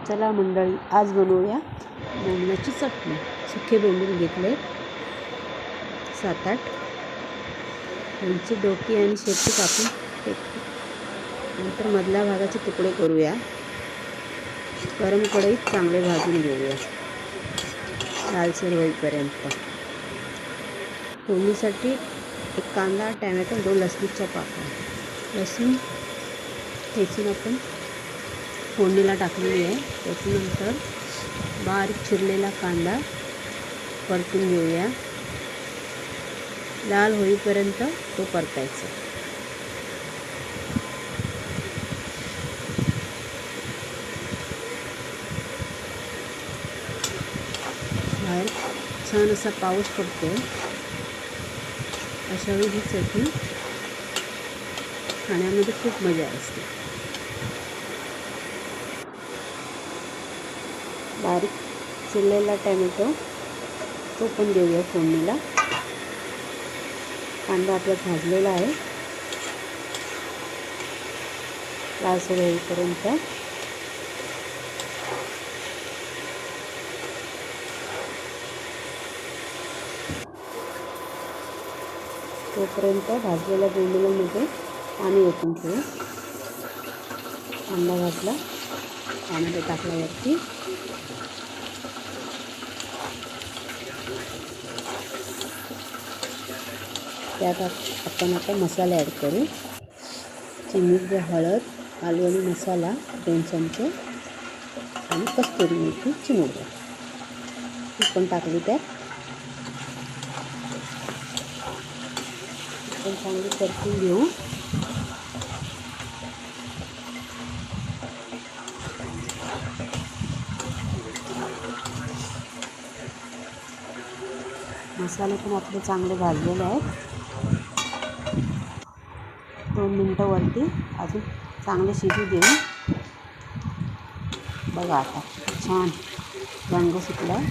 चला मंडळी, आज बनवूया बोंबलाची चटणी. सुखे बोंबील घेतले 7-8, त्यांची डोकी आणि शेपटी कापून फेकू. नंतर मधल्या भागाचे तुकडे करूया. गरम कढईत चांगले भाजून घेऊया लालसर होईपर्यंत. फोडणीसाठी 1 कांदा, टॅमॅटो, 2 लसणीच्या पाकळ्या. लसूण ठेचून आपण फोडणीला टाकलेली आहे. त्याच्यानंतर बारीक चिरलेला कांदा परतून घेऊया. लाल होईपर्यंत तो परतायचा. बाहेर छान असा पाऊस पडतो. अशा वेळी ही चटणी खाण्यामध्ये खूप मजा असते. बारीक चिरलेला टॅमॅटो तो पण देऊया फोडणीला. कांदा आपला भाजलेला आहे. लालसर होईपर्यंत तोपर्यंत भाजलेल्या बोंबिलामध्ये पाणी ओतून ठेवू. कांदा भाजला, पाण्यामध्ये टाकल्यावरती त्यात आपण आता मसाले ॲड करू. चिमूटभर हळद, आलू आणि मसाला 2 चमचे आणि कस्तुरी मेथी चिमूटभर ती पण टाकली. त्यात आपण चांगली परतून घेऊ. मसाले पण आपले चांगले भाजलेले आहेत. 2 मिनटं वरती अजून चांगले शिजू देऊ. बघा आता छान रंग सुटला आहे,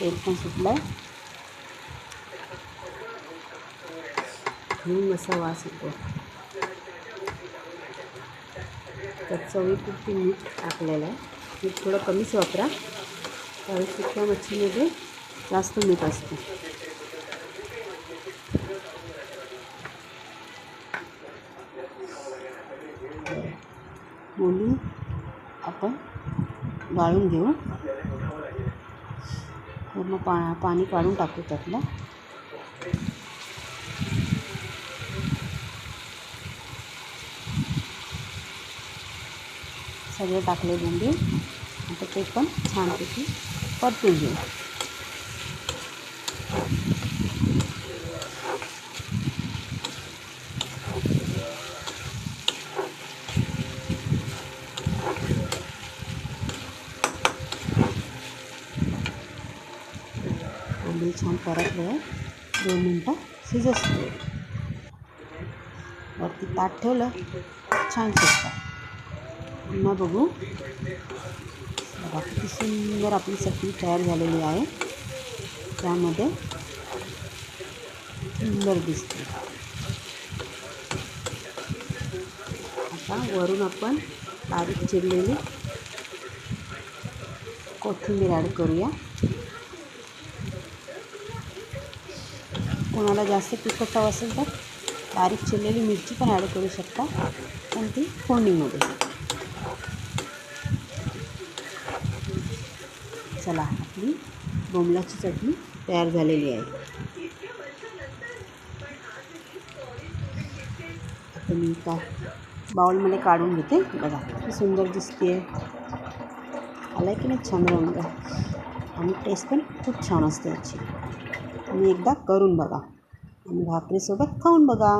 तेल पण सुटलं आहे. असा वास येतो. त्यात चवीपुरती मीठ टाकलेलं आहे. मीठ थोडं कमीच वापरा, त्यावेळी सुक्या मच्छीमध्ये जास्त मीठ असतं. बोलून आपण गाळून घेऊ. पूर्ण पाणी काढून टाकू त्यातलं. सगळे टाकले बोंबील. आता ते पण छानपैकी परतून घेऊ. बोंबील छान परतले आहे. 2 मिनटं शिजत ठेवू. वरती ताट ठेवलं छान शिजतात. पुन्हा बघू. बघा किती सुंदर आपली चटणी तयार झालेली आहे. त्यामध्ये सुंदर दिसते. आता वरून आपण बारीक चिरलेली कोथिंबीर ॲड करूया. कोणाला जास्त तिखट हवं असेल तर बारीक चिरलेली मिरची पण ॲड करू शकता, पण ती फोडणीमध्ये. चला, आपली बोंबलाची चटणी तयार झालेली आहे. आता मी का बाउलमध्ये काढून घेते. बघा किती सुंदर दिसते. आला की नाही छान रंग, आणि टेस्ट पण खूप छान असते याची. तुम्ही एकदा करून बघा आणि भाकरीसोबत खाऊन बघा.